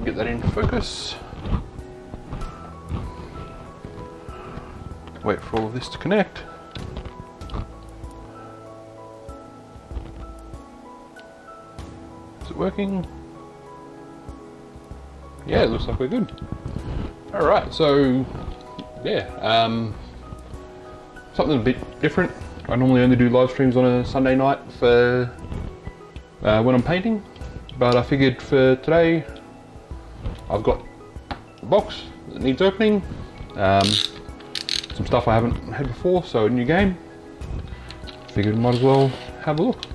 get that into focus. Wait for all of this to connect. Is it working? Yeah, it looks like we're good. Alright, so yeah, something a bit different. I normally only do live streams on a Sunday night for when I'm painting, but I figured for today I've got a box that needs opening, some stuff I haven't had before, so a new game. Figured might as well have a look.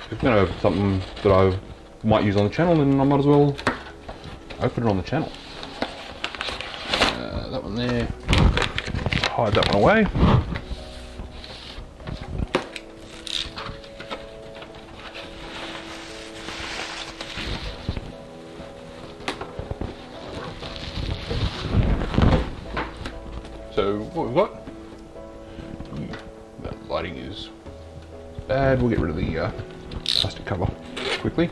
If I'm going to open something that I might use on the channel, then I might as well open it on the channel. That one there, hide that one away. So what we've got, that lighting is bad, we'll get rid of the plastic cover quickly.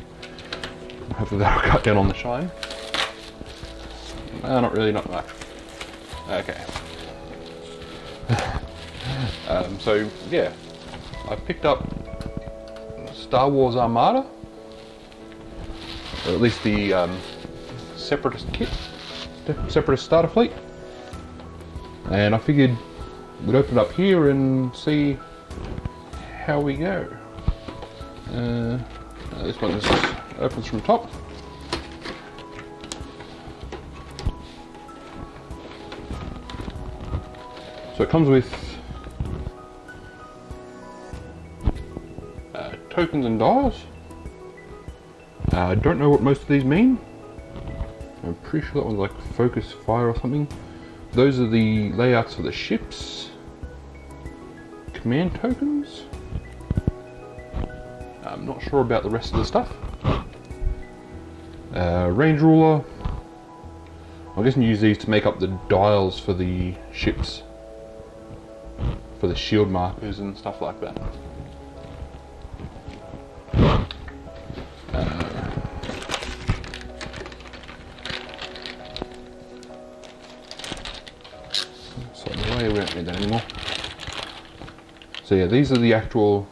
Hopefully that'll cut down on the shine. Not really, not much. Okay. So yeah, I picked up Star Wars Armada, or at least the Separatist kit, Separatist starter fleet, and I figured we'd open it up here and see how we go. This one just opens from top. So it comes with tokens and dials. I don't know what most of these mean. I'm pretty sure that one's like focus fire or something. Those are the layouts for the ships. Command tokens. I'm not sure about the rest of the stuff. Range ruler. I'm guessing you use these to make up the dials for the ships, for the shield markers and stuff like that. So the way we don't need that anymore. So yeah, these are the actual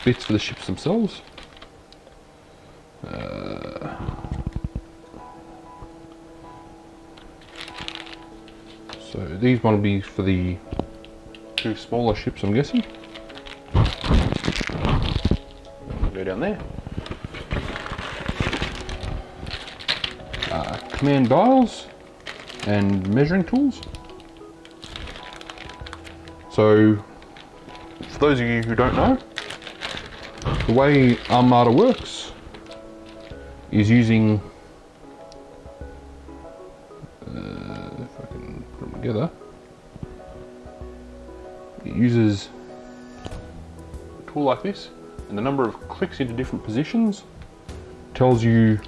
bits for the ships themselves. So these one will be for the two smaller ships, I'm guessing. Go down there. Command dials and measuring tools. So, for those of you who don't know, the way Armada works is using, if I can put them together, it uses a tool like this, and the number of clicks into different positions tells you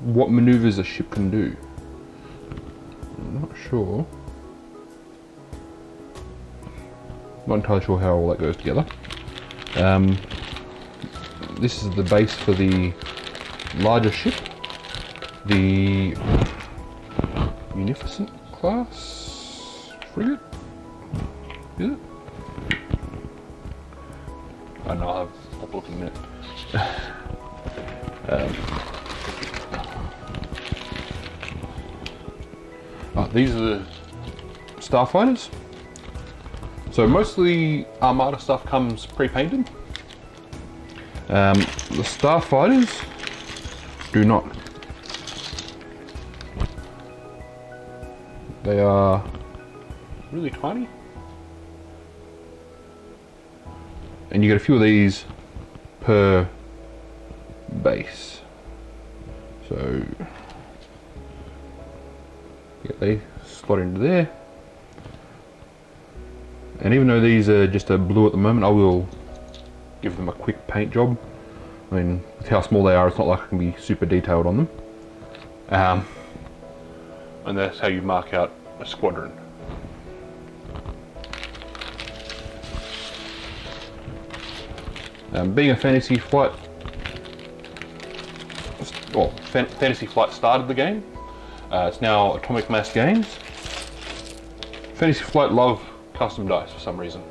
what maneuvers a ship can do. I'm not sure. Not entirely sure how all that goes together. This is the base for the larger ship, the Munificent class frigate. Is it? I know, I'll stop looking in a minute. These are the starfighters. So most of the Armada stuff comes pre-painted. The starfighters do not. They are really tiny. And you get a few of these per base. So yeah, they slot into there. And even though these are just a blue at the moment, I will give them a quick paint job. I mean, with how small they are, it's not like I can be super detailed on them. and that's how you mark out a squadron. Being a Fantasy Flight, well, Fantasy Flight started the game. It's now Atomic Mass Games. Fantasy Flight love custom dice for some reason,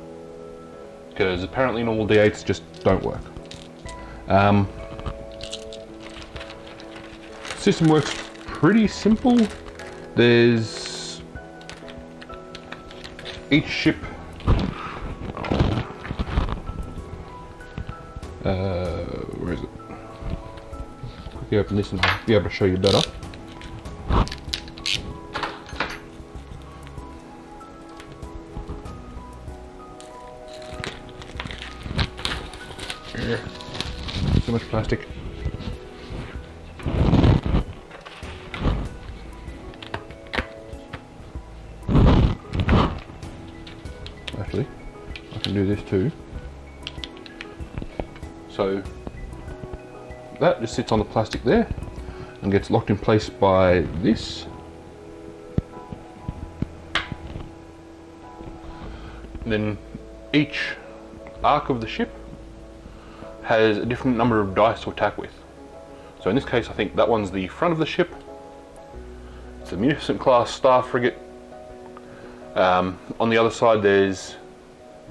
because apparently normal D8s just don't work. System works pretty simple. There's each ship. Where is it? Quickly open this and I'll be able to show you better. So much plastic. Actually, I can do this too. So that just sits on the plastic there and gets locked in place by this. And then each arc of the ship has a different number of dice to attack with. So in this case, I think that one's the front of the ship. It's a Munificent class star frigate. On the other side, there's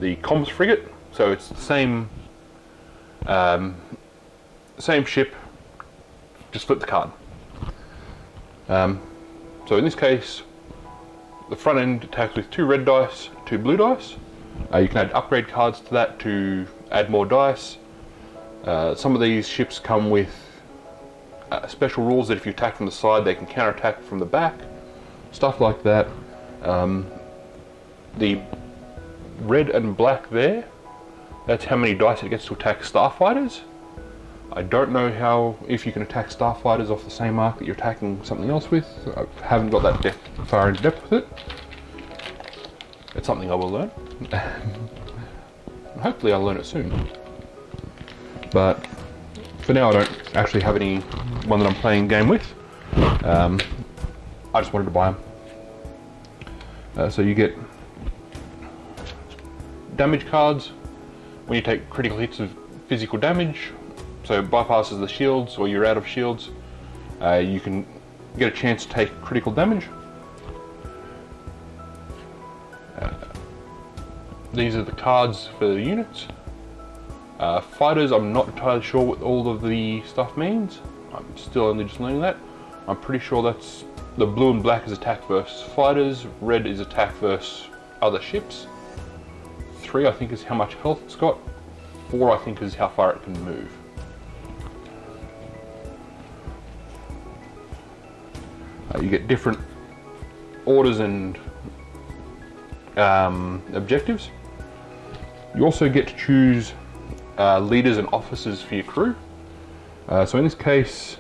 the comms frigate. So it's the same ship, just flip the card. So in this case, the front end attacks with 2 red dice, 2 blue dice. You can add upgrade cards to that to add more dice. Some of these ships come with special rules that if you attack from the side, they can counterattack from the back. Stuff like that. The red and black there, that's how many dice it gets to attack starfighters. I don't know if you can attack starfighters off the same arc that you're attacking something else with. I haven't got that far into depth with it. It's something I will learn. Hopefully I'll learn it soon. But for now I don't actually have any one that I'm playing game with. I just wanted to buy them. So you get damage cards when you take critical hits of physical damage. So it bypasses the shields, or you're out of shields. You can get a chance to take critical damage. These are the cards for the units. Fighters, I'm not entirely sure what all of the stuff means. I'm still only just learning that. I'm pretty sure that's the blue and black is attack versus fighters, red is attack versus other ships. 3 I think is how much health it's got. 4 I think is how far it can move. You get different orders and objectives. You also get to choose leaders and officers for your crew. So in this case,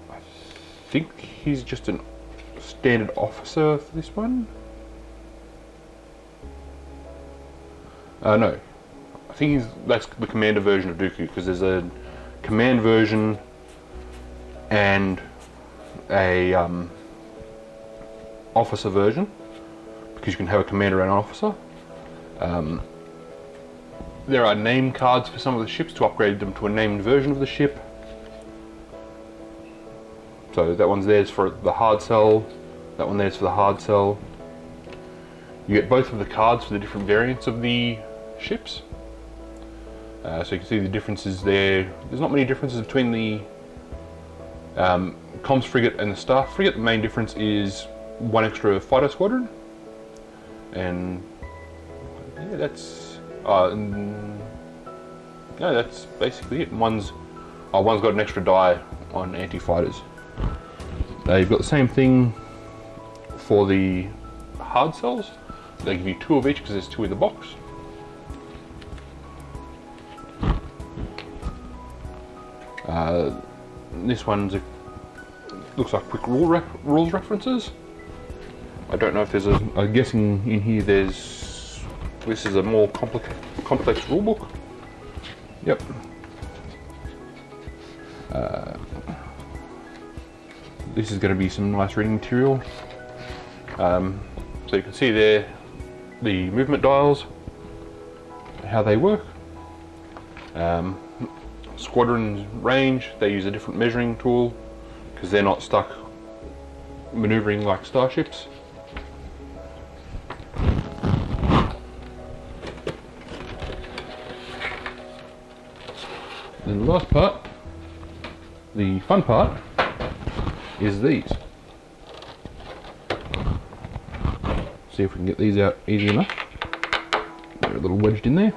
I think he's just a standard officer for this one. No, I think that's the commander version of Dooku, because there's a command version and a officer version, because you can have a commander and an officer. There are name cards for some of the ships to upgrade them to a named version of the ship. So that one's theirs for the hard sell, that one there's for the hard sell. You get both of the cards for the different variants of the ships. So you can see the differences there. There's not many differences between the comms frigate and the star frigate. The main difference is 1 extra fighter squadron, and yeah, that's basically it. One's got an extra die on anti-fighters. You've got the same thing for the hard cells. They give you 2 of each because there's 2 in the box. This one's looks like quick rules references. I don't know if there's I'm guessing in here this is a more complex rulebook. Yep. this is going to be some nice reading material. So you can see there the movement dials, how they work. Squadron range, they use a different measuring tool because they're not stuck maneuvering like starships. And the last part, the fun part, is these. See if we can get these out easy enough. They're a little wedged in there.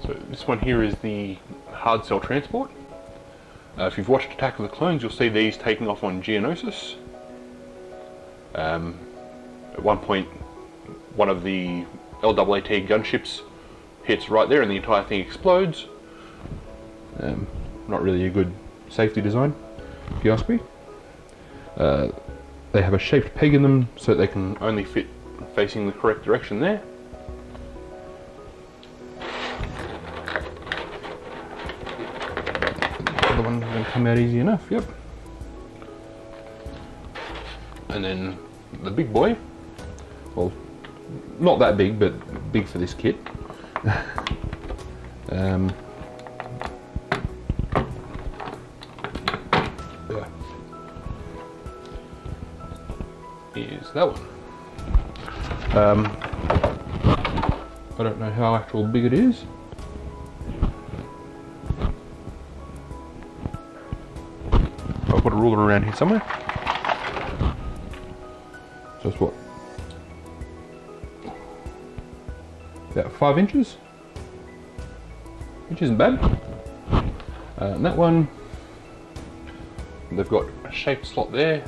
So this one here is the hard cell transport. If you've watched Attack of the Clones, you'll see these taking off on Geonosis. At one point, one of the LAAT gunships hits right there and the entire thing explodes. Not really a good safety design, if you ask me. They have a shaped peg in them so that they can only fit facing the correct direction there. The other one's going to come out easy enough, yep. And then the big boy, well, not that big, but big for this kit. Is that one. I don't know how actual big it is. I'll put a ruler around here somewhere. So it's what? About 5 inches, which isn't bad. And that one, they've got a shaped slot there,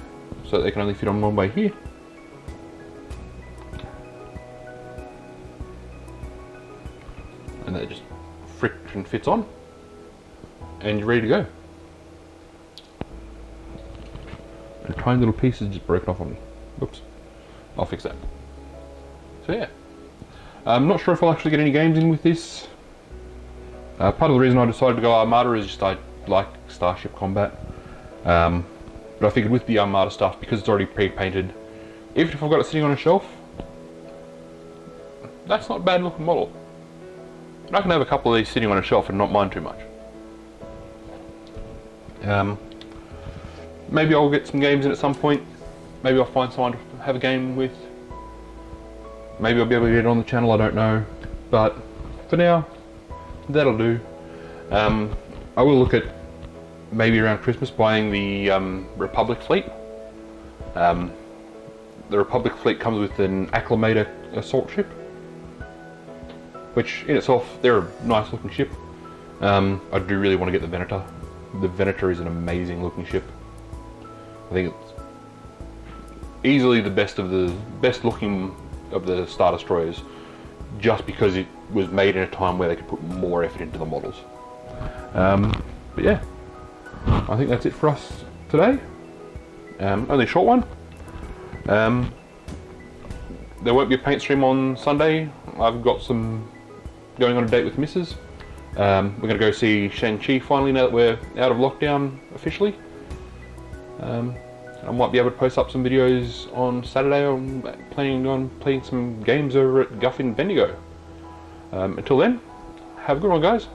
so that they can only fit on one way here. And that just friction fits on, and you're ready to go. A tiny little piece is just broken off on me. Oops, I'll fix that. So yeah. I'm not sure if I'll actually get any games in with this. Part of the reason I decided to go Armada is just I like Starship combat. But I figured with the Armada stuff, because it's already pre-painted, even if I've got it sitting on a shelf, that's not a bad looking model. And I can have a couple of these sitting on a shelf and not mind too much. Maybe I'll get some games in at some point. Maybe I'll find someone to have a game with. Maybe I'll be able to get it on the channel, I don't know. But for now, that'll do. I will look at maybe around Christmas buying the Republic fleet. The Republic fleet comes with an Acclimator assault ship, which in itself, they're a nice looking ship. I do really want to get the Venator. The Venator is an amazing looking ship. I think it's easily the best looking of the Star Destroyers, just because it was made in a time where they could put more effort into the models. But yeah, I think that's it for us today. Only a short one. There won't be a paint stream on Sunday. I've got some going on a date with Mrs. We're going to go see Shang-Chi finally now that we're out of lockdown officially. I might be able to post up some videos on Saturday. I'm planning on playing some games over at Guffin Bendigo. Until then, have a good one, guys.